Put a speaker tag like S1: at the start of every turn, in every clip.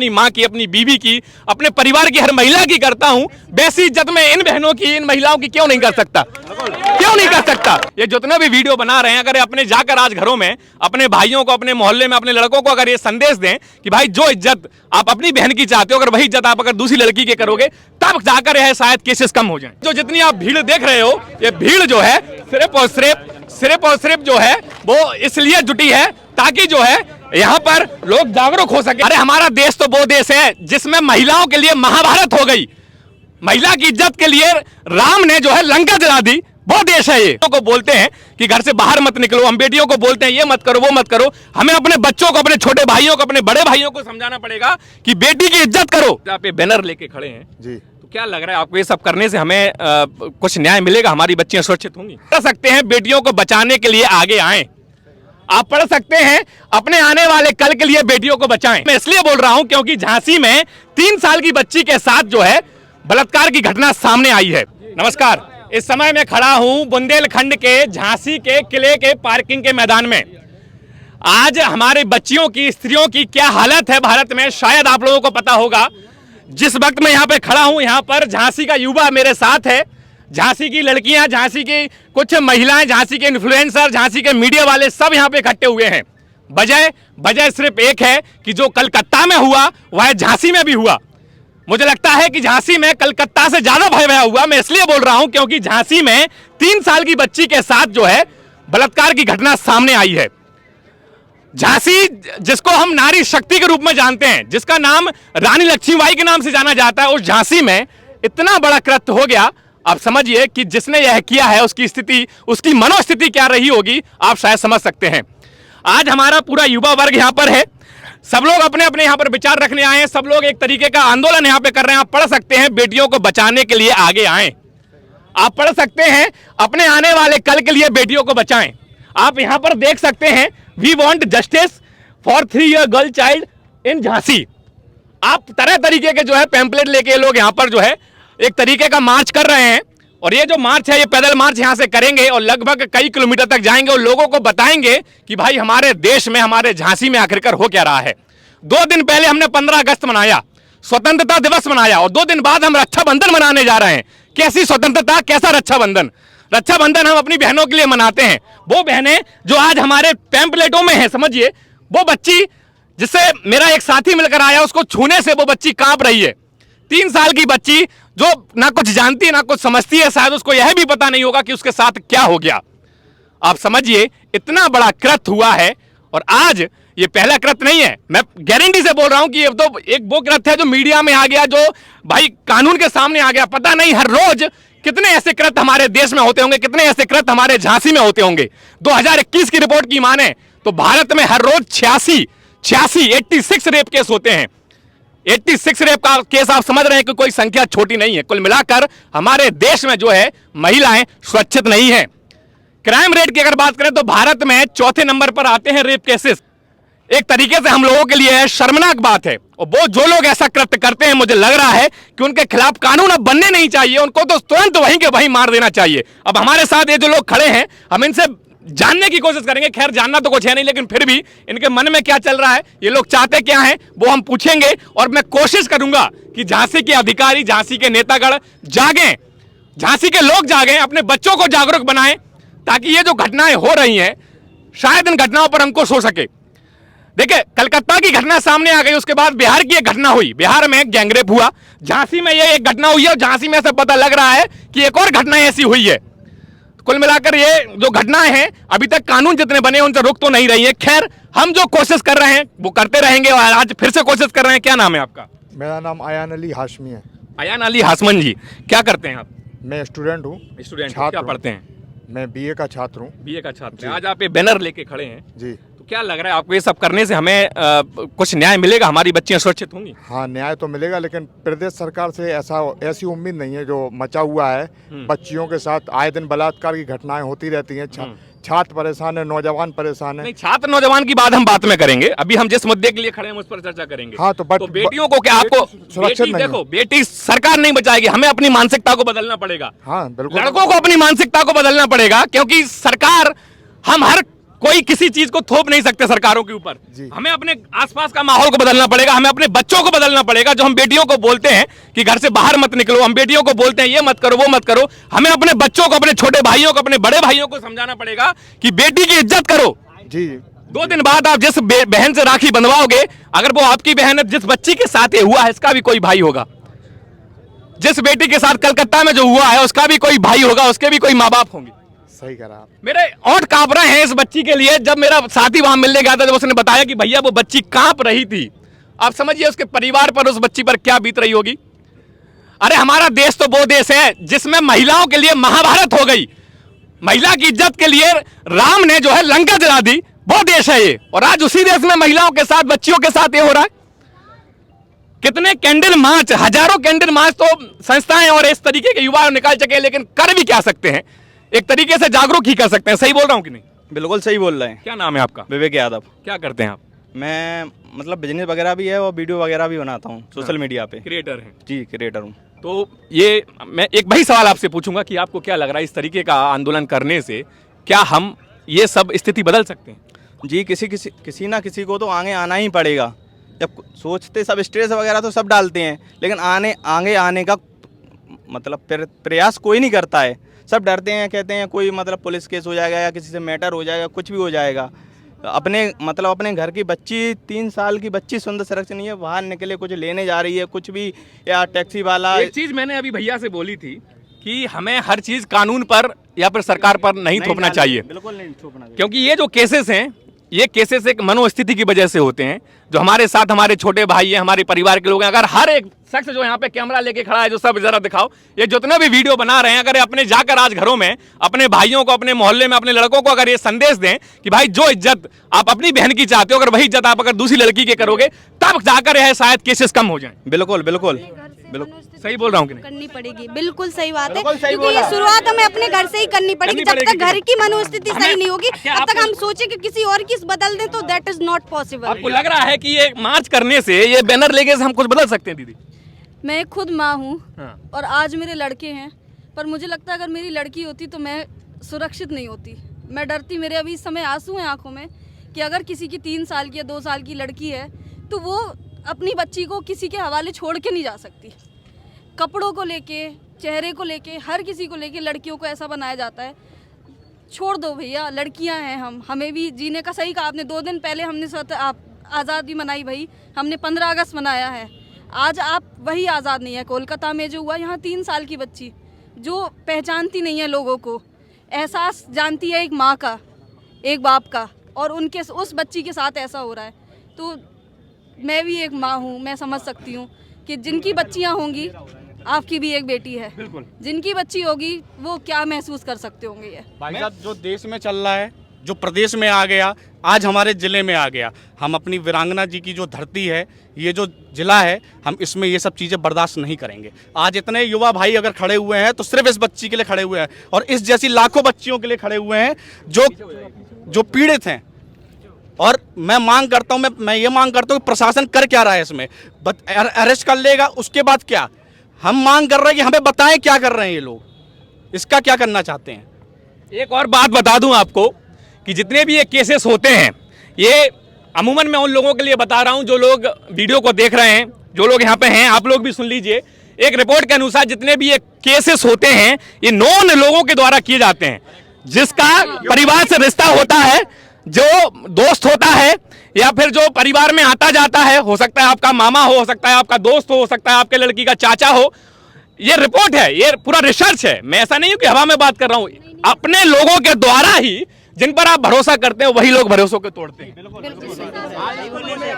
S1: अपनी माँ की, अपनी बीवी की, अपने परिवार की, हर महिला की करता हूँ, वैसी इज्जत मैं इन बहनों की, इन महिलाओं की क्यों नहीं कर सकता? क्यों नहीं कर सकता? ये जितना भी वीडियो बना रहे हैं, अगर अपने जाकर आज घरों में अपने भाइयों को, अपने मोहल्ले में अपने लड़कों को अगर ये संदेश दें कि भाई जो इज्जत आप अपनी बहन की चाहते हो, अगर वही इज्जत आप अगर दूसरी लड़की के करोगे, तब जाकर यह शायद केसेस कम हो जाएं। जो जितनी आप भीड़ देख रहे हो, ये भीड़ जो है सिर्फ और सिर्फ जो है वो इसलिए जुटी है ताकि जो है यहाँ पर लोग जागरूक हो सके। अरे हमारा देश तो वो देश है जिसमें महिलाओं के लिए महाभारत हो गई, महिला की इज्जत के लिए राम ने जो है लंका जला दी, वो देश है ये। को बोलते हैं कि घर से बाहर मत निकलो, हम बेटियों को बोलते हैं ये मत करो, वो मत करो। हमें अपने बच्चों को, अपने छोटे भाइयों को, अपने बड़े भाइयों को समझाना पड़ेगा कि बेटी की इज्जत करो। आप ये बैनर लेके खड़े हैं जी, तो क्या लग रहा है आपको ये सब करने से हमें कुछ न्याय मिलेगा? हमारी बच्चियां सुरक्षित होंगी? कर सकते हैं, बेटियों को बचाने के लिए आगे आए। आप पढ़ सकते हैं, अपने आने वाले कल के लिए बेटियों को बचाएं। मैं इसलिए बोल रहा हूं क्योंकि झांसी में 3 साल की बच्ची के साथ जो है बलात्कार की घटना सामने आई है। नमस्कार, इस समय मैं खड़ा हूं बुंदेलखंड के झांसी के किले के पार्किंग के मैदान में। आज हमारे बच्चियों की, स्त्रियों की क्या हालत है भारत में, शायद आप लोगों को पता होगा। जिस वक्त मैं यहाँ पे खड़ा हूं, यहाँ पर झांसी का युवा मेरे साथ है, झांसी की लड़कियां, झांसी की कुछ महिलाएं, झांसी के इन्फ्लुएंसर, झांसी के मीडिया वाले सब यहाँ पे इकट्ठे हुए हैं। वजह सिर्फ एक है कि जो कलकत्ता में हुआ वह झांसी में भी हुआ। मुझे लगता है कि झांसी में कलकत्ता से ज्यादा भयावह हुआ। मैं इसलिए बोल रहा हूं क्योंकि झांसी में 3 साल की बच्ची के साथ जो है बलात्कार की घटना सामने आई है। झांसी, जिसको हम नारी शक्ति के रूप में जानते हैं, जिसका नाम रानी लक्ष्मीबाई के नाम से जाना जाता है, उस झांसी में इतना बड़ा कृत्य हो गया। आप समझिए कि जिसने यह किया है उसकी स्थिति, उसकी मनोस्थिति क्या रही होगी, आप शायद समझ सकते हैं। आज हमारा पूरा युवा वर्ग यहाँ पर है, सब लोग अपने अपने यहाँ पर विचार रखने आए हैं, सब लोग एक तरीके का आंदोलन यहाँ पे कर रहे हैं। आप पढ़ सकते हैं, बेटियों को बचाने के लिए आगे आए। आप पढ़ सकते हैं, अपने आने वाले कल के लिए बेटियों को बचाएं। आप यहाँ पर देख सकते हैं, we want justice for 3 year girl child in Jhansi. आप तरह तरीके के जो है पैम्पलेट लेके लोग यहाँ पर जो है एक तरीके का मार्च कर रहे हैं, और ये जो मार्च है ये पैदल मार्च यहाँ से करेंगे और लगभग कई किलोमीटर तक जाएंगे और लोगों को बताएंगे कि भाई हमारे देश में, हमारे झांसी में आखिरकार हो क्या रहा है। 2 दिन पहले हमने 15 अगस्त मनाया, स्वतंत्रता दिवस मनाया, और 2 दिन बाद हम रक्षाबंधन मनाने जा रहे हैं। कैसी स्वतंत्रता, कैसा रक्षाबंधन? रक्षाबंधन हम अपनी बहनों के लिए मनाते हैं। वो बहनें जो आज हमारे पैम्पलेटों में है, समझिए, वो बच्ची जिससे मेरा एक साथी मिलकर आया, उसको छूने से वो बच्ची कांप रही है। 3 साल की बच्ची जो ना कुछ जानती है ना कुछ समझती है, शायद उसको यह भी पता नहीं होगा कि उसके साथ क्या हो गया। आप समझिए, इतना बड़ा कृत्य हुआ है, और आज ये पहला कृत्य नहीं है। मैं गारंटी से बोल रहा हूं कि ये तो एक वो कृत्य है जो मीडिया में आ गया, जो भाई कानून के सामने आ गया। पता नहीं हर रोज कितने ऐसे कृत्य हमारे देश में होते होंगे, कितने ऐसे कृत्य हमारे झांसी में होते होंगे। 2021 की रिपोर्ट की माने तो भारत में हर रोज 86 रेप केस होते हैं। 86 रेप का केस, आप समझ रहे हैं कि कोई संख्या छोटी नहीं है। कुल मिलाकर हमारे देश में जो है महिलाएं सुरक्षित नहीं है। क्राइम रेट की अगर बात करें तो भारत में 4थे नंबर पर आते हैं रेप केसेस। एक तरीके से हम लोगों के लिए शर्मनाक बात है, और वो जो लोग ऐसा कृत्य करते हैं, मुझे लग रहा है कि उनके खिलाफ कानून अब बनने नहीं चाहिए, उनको तो तुरंत वहीं के वहीं मार देना चाहिए। अब हमारे साथ ये जो लोग खड़े हैं, हम इनसे जानने की कोशिश करेंगे। खैर जानना तो कुछ है नहीं, लेकिन फिर भी इनके मन में क्या चल रहा है, ये लोग चाहते क्या हैं, वो हम पूछेंगे। और मैं कोशिश करूंगा कि झांसी के अधिकारी, झांसी के नेतागण जागें, झांसी के लोग जागें, अपने बच्चों को जागरूक बनाएं, ताकि ये जो घटनाएं हो रही हैं, शायद इन घटनाओं पर अंकुश हो सके। देखिए, कलकत्ता की घटना सामने आ गई, उसके बाद बिहार की एक घटना हुई, बिहार में एक गैंगरेप हुआ, झांसी में ये एक घटना हुई है, और झांसी में से पता लग रहा है कि एक और घटना ऐसी हुई है। कुल मिलाकर ये जो घटनाएं हैं, अभी तक कानून जितने बने उनसे रुक तो नहीं रही है। खैर, हम जो कोशिश कर रहे हैं वो करते रहेंगे, और आज फिर से कोशिश कर रहे हैं। क्या नाम है आपका?
S2: मेरा नाम अयान अली हाशमी है।
S1: अयान अली हाशमन जी, क्या करते हैं आप?
S2: मैं स्टूडेंट हूँ।
S1: स्टूडेंट, क्या पढ़ते हैं?
S2: मैं बीए का छात्र हूँ।
S1: बीए का छात्र। आज आप ये बैनर लेके खड़े हैं
S2: जी,
S1: तो क्या लग रहा है आपको ये सब करने से हमें कुछ न्याय मिलेगा? हमारी बच्चियां सुरक्षित होंगी?
S2: हाँ, न्याय तो मिलेगा, लेकिन प्रदेश सरकार से ऐसी उम्मीद नहीं है। जो मचा हुआ है, बच्चियों के साथ आए दिन बलात्कार की घटनाएं होती रहती हैं। छात्र परेशान है, नौजवान परेशान है।
S1: नहीं, छात्र नौजवान की बात में करेंगे। अभी हम जिस मुद्दे के लिए खड़े हैं उस पर चर्चा करेंगे।
S2: हाँ, तो
S1: बेटियों को क्या, आपको सुरक्षित देखो, बेटी सरकार नहीं बचाएगी, हमें अपनी मानसिकता को बदलना पड़ेगा।
S2: हाँ बिल्कुल,
S1: लड़कों को अपनी मानसिकता को बदलना पड़ेगा, क्योंकि सरकार, हम हर कोई किसी चीज को थोप नहीं सकते सरकारों के ऊपर।
S2: जी।
S1: हमें अपने आसपास का माहौल को बदलना पड़ेगा, हमें अपने बच्चों को बदलना पड़ेगा। जो हम बेटियों को बोलते हैं कि घर से बाहर मत निकलो, हम बेटियों को बोलते हैं ये मत करो वो मत करो, हमें अपने बच्चों को, अपने छोटे भाइयों को, अपने बड़े भाइयों को समझाना पड़ेगा कि बेटी की इज्जत करो।
S2: जी
S1: 2 दिन बाद आप जिस बहन से राखी बंधवाओगे, अगर वो आपकी बहन है, जिस बच्ची के साथ ये हुआ है इसका भी कोई भाई होगा। जिस बेटी के साथ कलकत्ता में जो हुआ है उसका भी कोई भाई होगा, उसके भी कोई माँ बाप होंगे।
S2: सही करा आप।
S1: मेरे ओंठ कांप रहे हैं इस बच्ची के लिए। जब मेरा साथी वहां मिलने गया था, जब उसने बताया कि भैया वो बच्ची कांप रही थी, आप समझिए उसके परिवार पर, उस बच्ची पर क्या बीत रही होगी। अरे हमारा देश तो वो देश है जिसमें महिलाओं के लिए महाभारत हो गई, महिला की इज्जत के लिए राम ने जो है लंका जला दी, वो देश है ये। और आज उसी देश में महिलाओं के साथ, बच्चियों के साथ ये हो रहा है। कितने कैंडल मार्च, हजारों कैंडल मार्च तो संस्थाएं और इस तरीके के युवा निकाल सके, लेकिन कर भी क्या सकते हैं, एक तरीके से जागरूक ही कर सकते हैं। सही बोल रहा हूं कि नहीं?
S3: बिल्कुल सही बोल रहे हैं।
S1: क्या नाम है आपका?
S3: विवेक यादव।
S1: क्या करते हैं आप?
S3: मैं मतलब बिजनेस वगैरह भी है और वीडियो वगैरह भी बनाता हूँ सोशल मीडिया पे।
S1: क्रिएटर हैं?
S3: जी क्रिएटर हूँ।
S1: तो ये मैं एक वही सवाल आपसे पूछूंगा कि आपको क्या लग रहा है इस तरीके का आंदोलन करने से क्या हम ये सब स्थिति बदल सकते हैं?
S3: जी किसी ना किसी को तो आगे आना ही पड़ेगा। जब सोचते सब स्ट्रेस वगैरह तो सब डालते हैं, लेकिन आगे आने का मतलब प्रयास कोई नहीं करता है। सब डरते हैं, कहते हैं कोई मतलब पुलिस केस हो जाएगा या किसी से मैटर हो जाएगा, कुछ भी हो जाएगा। अपने घर की बच्ची, 3 साल की बच्ची सुंदर सुरक्षित नहीं है, बाहर निकले कुछ लेने जा रही है कुछ भी, या टैक्सी वाला।
S1: एक चीज मैंने अभी भैया से बोली थी कि हमें हर चीज कानून पर या फिर सरकार पर नहीं थोपना चाहिए।
S3: बिल्कुल नहीं थोपना चाहिए।
S1: क्योंकि ये जो केसेस हैं, ये केसेस एक मनोस्थिति की वजह से होते हैं। जो हमारे साथ हमारे छोटे भाई हैं, हमारे परिवार के लोग हैं, अगर हर एक शख्स जो यहाँ पे कैमरा लेके खड़ा है, जो सब जरा दिखाओ, ये जितना भी वीडियो बना रहे हैं, अगर अपने जाकर आज घरों में अपने भाइयों को, अपने मोहल्ले में अपने लड़कों को अगर ये संदेश दें कि भाई जो इज्जत आप अपनी बहन की चाहते हो, अगर वही इज्जत आप अगर दूसरी लड़की के करोगे, तब जाकर यह शायद केसेस कम हो जाएं।
S3: बिल्कुल बिल्कुल बिल्कुल
S1: सही बोल रहा हूँ कि नहीं?
S4: करनी पड़ेगी, बिल्कुल सही बात है,
S3: बिल्कुल सही
S4: क्योंकि ये
S3: बोला।
S4: शुरुआत हमें अपने घर से ही करनी पड़ेगी। जब तक घर की मनोस्थिति सही नहीं होगी,
S1: क्या
S4: तब तक
S1: आपको-
S4: हम सोचे कि किसी और की बदल दें, तो दैट इज नॉट पॉसिबल।
S1: आपको लग रहा है कि ये मार्च करने से, ये बैनर लेके से हम कुछ बदल सकते हैं दीदी?
S4: मैं खुद माँ हूँ
S1: हाँ।
S4: और आज मेरे लड़के हैं, पर मुझे लगता है अगर मेरी लड़की होती तो मैं सुरक्षित नहीं होती। मैं डरती, मेरे अभी इस समय आंसू हैं आंखों में, कि अगर किसी की 3 साल की या 2 साल की लड़की है तो वो अपनी बच्ची को किसी के हवाले छोड़ के नहीं जा सकती। कपड़ों को लेके, चेहरे को लेके, हर किसी को लेके लड़कियों को ऐसा बनाया जाता है। छोड़ दो भैया, लड़कियां हैं हम, हमें भी जीने का, सही कहा आपने। 2 दिन पहले हमने आज़ादी मनाई भाई, हमने 15 अगस्त मनाया है। आज आप वही आज़ाद नहीं है। कोलकाता में जो हुआ, यहाँ 3 साल की बच्ची जो पहचानती नहीं है लोगों को, एहसास जानती है एक माँ का, एक बाप का, और उनके उस बच्ची के साथ ऐसा हो रहा है। तो मैं भी एक माँ हूँ, मैं समझ सकती हूँ कि जिनकी बच्चियाँ होंगी, आपकी भी एक बेटी है,
S1: बिल्कुल।
S4: जिनकी बच्ची होगी वो क्या महसूस कर सकते होंगे। ये
S5: भाई साहब जो देश में चल रहा है, जो प्रदेश में आ गया, आज हमारे ज़िले में आ गया, हम अपनी वीरांगना जी की जो धरती है, ये जो ज़िला है, हम इसमें ये सब चीज़ें बर्दाश्त नहीं करेंगे। आज इतने युवा भाई अगर खड़े हुए हैं तो सिर्फ इस बच्ची के लिए खड़े हुए हैं, और इस जैसी लाखों बच्चियों के लिए खड़े हुए हैं जो पीड़ित हैं। और मैं मांग करता हूँ, मैं ये मांग करता हूँ कि प्रशासन कर क्या रहा है इसमें। अरेस्ट कर लेगा, उसके बाद क्या? हम मांग कर रहे हैं कि हमें बताएं क्या कर रहे हैं ये लोग, इसका क्या करना चाहते हैं।
S1: एक और बात बता दूं आपको कि जितने भी ये केसेस होते हैं, ये अमूमन मैं उन लोगों के लिए बता रहा हूं जो लोग वीडियो को देख रहे हैं, जो लोग यहाँ पे हैं, आप लोग भी सुन लीजिए। एक रिपोर्ट के अनुसार जितने भी ये केसेस होते हैं, ये नॉन लोगों के द्वारा किए जाते हैं, जिसका परिवार से रिश्ता होता है, जो दोस्त होता है, या फिर जो परिवार में आता जाता है, हो सकता है आपका मामा हो सकता है आपका दोस्त हो सकता है आपके लड़की का चाचा हो। ये रिपोर्ट है, ये पूरा रिसर्च है। मैं ऐसा नहीं हूं कि हवा में बात कर रहा हूं, अपने लोगों के द्वारा ही, जिन पर आप भरोसा करते हैं, वही लोग भरोसों को तोड़ते हैं।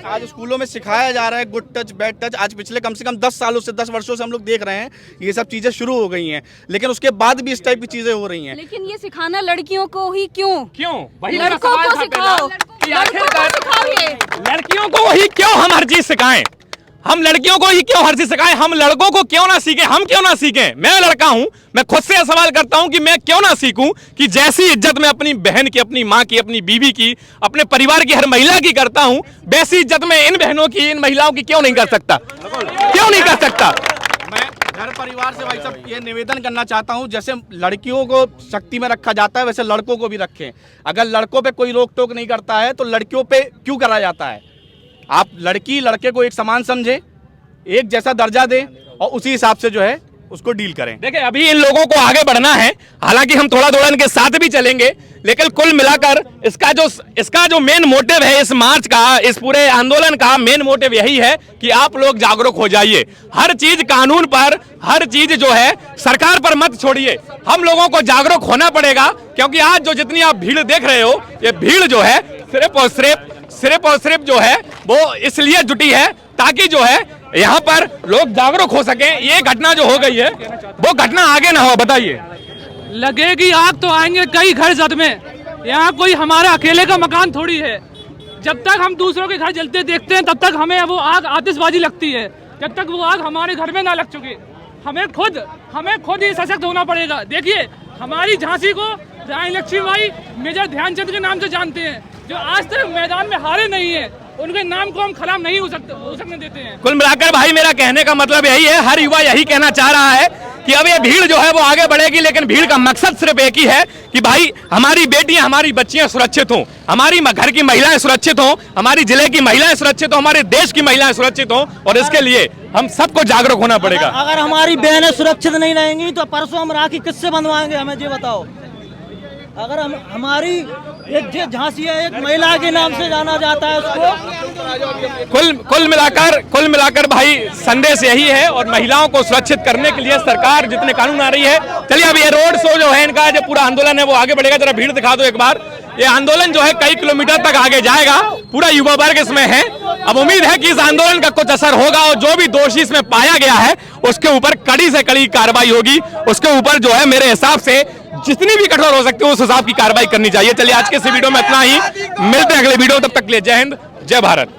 S5: आज स्कूलों में सिखाया जा रहा है गुड टच बैड टच। आज पिछले कम से कम 10 सालों से, 10 वर्षों से हम लोग देख रहे हैं ये सब चीजें शुरू हो गई हैं, लेकिन उसके बाद भी इस टाइप की चीजें हो रही हैं।
S4: लेकिन ये सिखाना लड़कियों को ही क्यों?
S1: वही
S4: लड़कों
S1: मेरा सवाल
S4: को
S1: था
S4: सिखाओ,
S1: पहला, कि
S4: लड़कों को
S1: आखिरकार
S4: सिखाओ ये।
S1: लड़कियों को वही क्यों हम हर चीज सिखाएं? हम लड़कियों को ही क्यों हर चीज सिखाएं? हम लड़कों को क्यों ना सीखें? हम क्यों ना सीखें? मैं लड़का हूं, मैं खुद से सवाल करता हूं कि मैं क्यों ना सीखूं कि जैसी इज्जत मैं अपनी बहन की, अपनी मां की, अपनी बीवी की, अपने परिवार की हर महिला की करता हूं, वैसी इज्जत मैं इन बहनों की, इन महिलाओं की क्यों नहीं कर सकता? क्यों नहीं कर सकता?
S5: घर परिवार से भाई साहब ये निवेदन करना चाहता हूँ, जैसे लड़कियों को शक्ति में रखा जाता है वैसे लड़कों को भी रखें। अगर लड़कों पे कोई रोक टोक नहीं करता है तो लड़कियों पे क्यों करा जाता है? आप लड़की लड़के को एक समान समझे, एक जैसा दर्जा दें और उसी हिसाब से जो है उसको डील करें।
S1: देखिए अभी इन लोगों को आगे बढ़ना है, हालांकि हम थोड़ा थोड़ा इनके साथ भी चलेंगे, लेकिन कुल मिलाकर इसका जो मेन मोटिव है इस मार्च का, इस पूरे आंदोलन का मेन मोटिव यही है कि आप लोग जागरूक हो जाइए। हर चीज कानून पर, हर चीज जो है सरकार पर मत छोड़िए, हम लोगों को जागरूक होना पड़ेगा। क्योंकि आज जो जितनी आप भीड़ देख रहे हो, ये भीड़ जो है सिर्फ और सिर्फ जो है वो इसलिए जुटी है ताकि जो है यहाँ पर लोग जागरूक हो सके। ये घटना जो हो गई है वो घटना आगे ना हो। बताइए,
S6: लगेगी आग तो आएंगे कई घर जद में। यहाँ कोई हमारा अकेले का मकान थोड़ी है। जब तक हम दूसरों के घर जलते देखते हैं तब तक हमें वो आग आतिशबाजी लगती है, जब तक वो आग हमारे घर में ना लग चुके। हमें खुद ही सशक्त होना पड़ेगा। देखिए हमारी झांसी को रानी लक्ष्मीबाई मेजर ध्यानचंद के नाम से जानते हैं, जो आज तक मैदान में हारे नहीं है। उनके नाम को हम खराब नहीं हो सकने देते हैं।
S1: कुल मिलाकर भाई मेरा कहने का मतलब यही है, हर युवा यही कहना चाह रहा है कि अब ये भीड़ जो है वो आगे बढ़ेगी, लेकिन भीड़ का मकसद सिर्फ एक ही है कि भाई हमारी बेटियां, हमारी बच्चियां सुरक्षित हों, हमारी घर की महिलाएं सुरक्षित हों, हमारी जिले की महिलाएं सुरक्षित हों, हमारे देश की महिलाएं सुरक्षित हों, और इसके लिए हम सबको जागरूक होना पड़ेगा।
S7: अगर हमारी बहनें सुरक्षित नहीं रहेंगी तो परसों हम राखी किससे बंधवाएंगे? हमें ये बताओ। अगर हमारी एक झांसी है, एक महिला के नाम से जाना जाता है उसको।
S1: कुल मिलाकर भाई संदेश यही है, और महिलाओं को सुरक्षित करने के लिए सरकार जितने कानून आ रही है। चलिए अब ये रोड शो जो है इनका, जो पूरा आंदोलन है वो आगे बढ़ेगा। जरा भीड़ दिखा दो एक बार। ये आंदोलन जो है कई किलोमीटर तक आगे जाएगा, पूरा युवा वर्ग इसमें है। अब उम्मीद है कि इस आंदोलन का कुछ असर होगा, और जो भी दोषी इसमें पाया गया है उसके ऊपर कड़ी से कड़ी कार्रवाई होगी। उसके ऊपर जो है मेरे हिसाब से जितनी भी कठोर हो सकती है उस हिसाब की कार्रवाई करनी चाहिए। चलिए आज के इस वीडियो में इतना ही, मिलते हैं अगले वीडियो, तब तक के लिए जय हिंद, जय भारत।